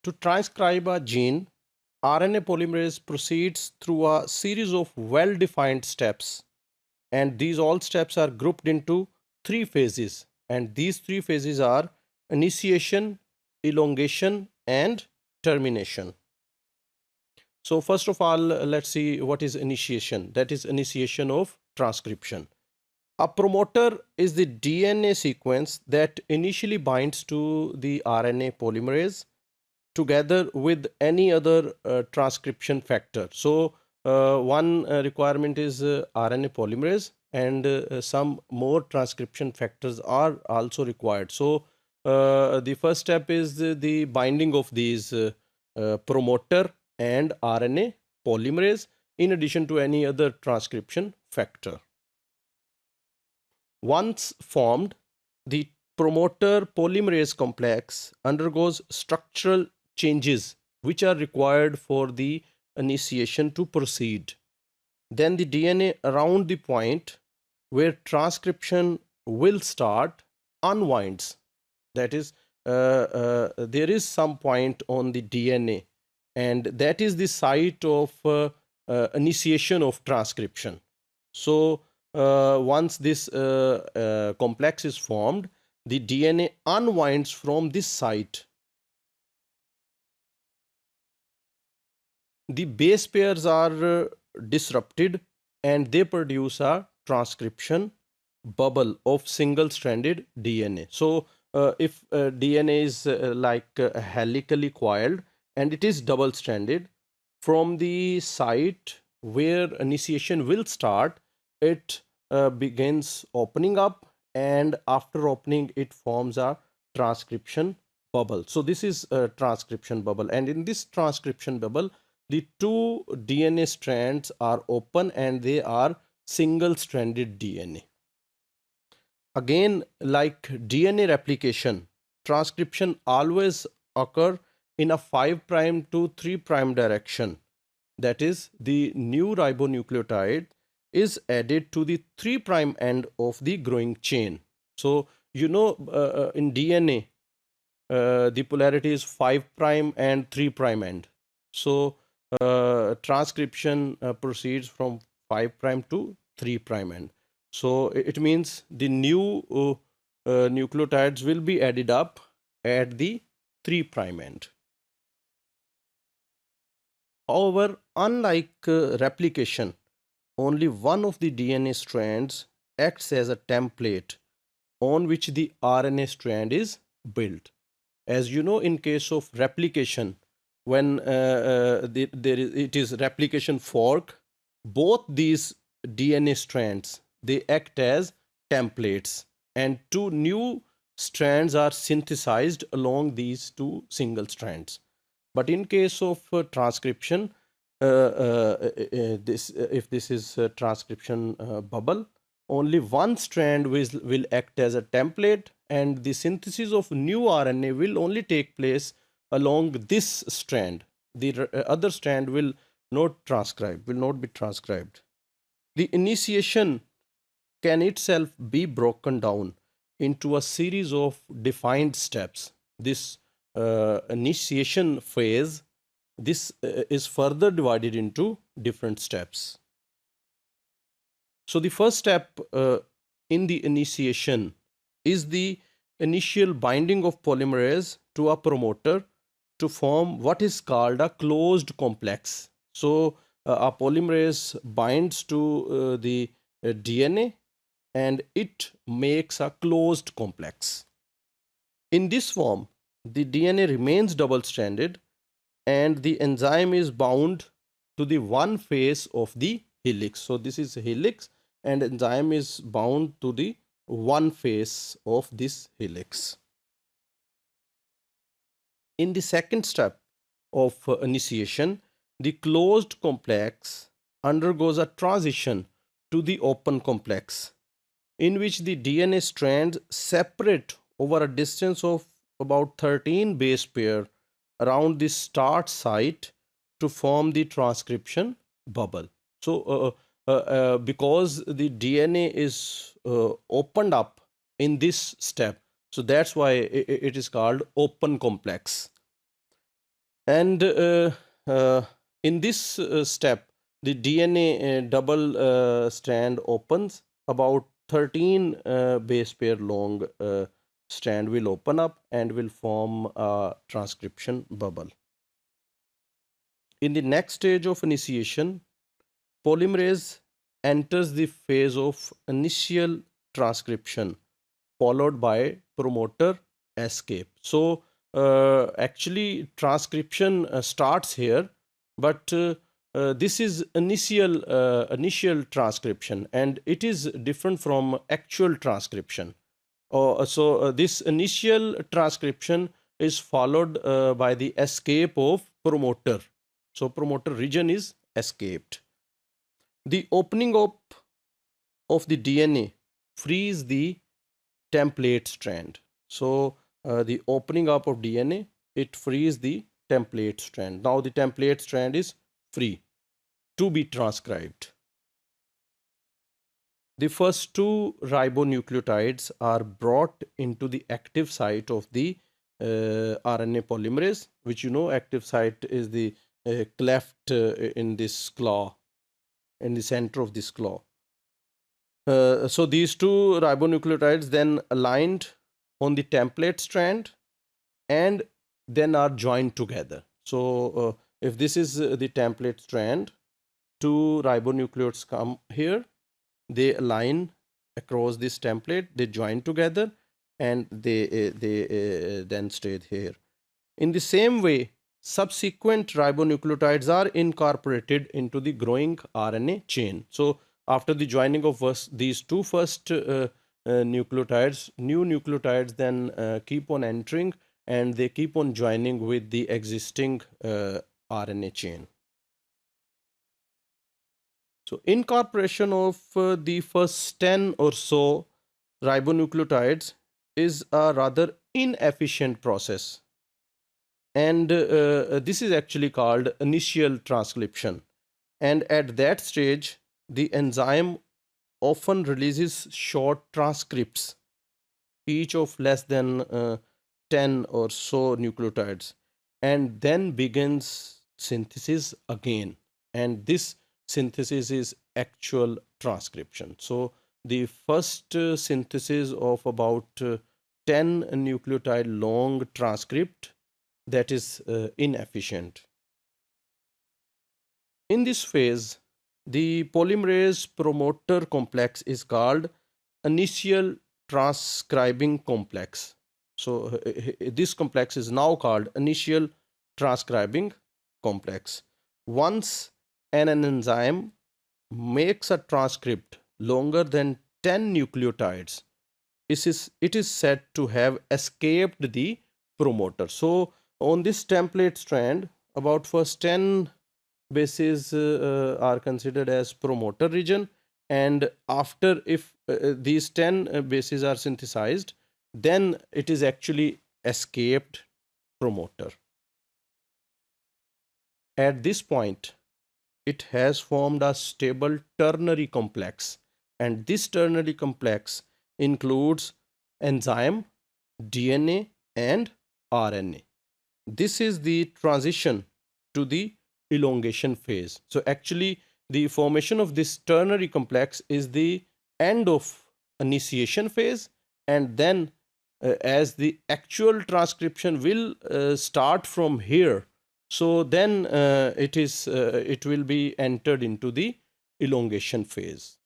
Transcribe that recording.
To transcribe a gene, RNA polymerase proceeds through a series of well-defined steps, and these all steps are grouped into three phases, and these three phases are initiation, elongation, and termination. So first of all, let's see what is initiation. That is initiation of transcription. A promoter is the DNA sequence that initially binds to the RNA polymerase together with any other transcription factor. So one requirement is RNA polymerase, and some more transcription factors are also required. So the first step is the binding of these promoter and RNA polymerase in addition to any other transcription factor. Once formed, the promoter polymerase complex undergoes structural changes which are required for the initiation to proceed. Then the DNA around the point where transcription will start unwinds. That is, there is some point on the DNA, and that is the site of initiation of transcription. So once this complex is formed, the DNA unwinds from this site. The base pairs are disrupted and they produce a transcription bubble of single-stranded DNA. So if DNA is helically coiled and it is double-stranded, from the site where initiation will start, it begins opening up, and after opening it forms a transcription bubble. So this is a transcription bubble, and in this transcription bubble the two DNA strands are open and they are single-stranded DNA. Again, like DNA replication, transcription always occur in a 5' to 3' direction. That is, the new ribonucleotide is added to the 3' end of the growing chain. So you know, in DNA the polarity is 5' and 3' end. So transcription proceeds from 5' to 3' end. So it means the new nucleotides will be added up at the 3' end. However, unlike replication, only one of the DNA strands acts as a template on which the RNA strand is built. As you know, in case of replication, when it is replication fork, both these DNA strands, they act as templates, and two new strands are synthesized along these two single strands. But in case of transcription, if this is a transcription bubble, only one strand will act as a template, and the synthesis of new RNA will only take place along this strand. The other strand will not be transcribed. The initiation can itself be broken down into a series of defined steps. This initiation phase, this is further divided into different steps. So the first step in the initiation is the initial binding of polymerase to a promoter to form what is called a closed complex. So a polymerase binds to the DNA and it makes a closed complex. In this form, the DNA remains double-stranded and the enzyme is bound to the one face of the helix. So this is helix and enzyme is bound to the one face of this helix. In the second step of initiation, the closed complex undergoes a transition to the open complex, in which the DNA strands separate over a distance of about 13 base pair around the start site to form the transcription bubble. So because the DNA is opened up in this step, so that's why it is called open complex. And in this step, the DNA double strand opens. About 13 base pair long strand will open up and will form a transcription bubble. In the next stage of initiation, polymerase enters the phase of initial transcription followed by promoter escape. So actually transcription starts here, but this is initial transcription, and it is different from actual transcription. So this initial transcription is followed by the escape of promoter. So promoter region is escaped. The opening up of the DNA frees the template strand. So the opening up of DNA, it frees the template strand. Now the template strand is free to be transcribed. The first two ribonucleotides are brought into the active site of the RNA polymerase, which you know active site is the cleft in this claw, in the center of this claw. So these two ribonucleotides then aligned on the template strand and then are joined together. So if this is the template strand, two ribonucleotides come here, they align across this template, they join together, and they then stay here. In the same way, subsequent ribonucleotides are incorporated into the growing RNA chain. So after the joining of these two first nucleotides, new nucleotides then keep on entering, and they keep on joining with the existing RNA chain. So incorporation of the first 10 or so ribonucleotides is a rather inefficient process, and this is actually called initial transcription. And at that stage, the enzyme often releases short transcripts, each of less than 10 or so nucleotides, and then begins synthesis again. And this synthesis is actual transcription. So the first synthesis of about 10 nucleotide long transcript, that is inefficient. In this phase, the polymerase promoter complex is called initial transcribing complex. So this complex is now called initial transcribing complex. Once an enzyme makes a transcript longer than 10 nucleotides, it is said to have escaped the promoter. So on this template strand, about first 10 bases are considered as promoter region, and after if these 10 bases are synthesized, then it is actually escaped promoter. At this point, it has formed a stable ternary complex, and this ternary complex includes enzyme, DNA, and RNA. This is the transition to the elongation phase. So actually the formation of this ternary complex is the end of initiation phase, and then as the actual transcription will start from here, so then it will be entered into the elongation phase.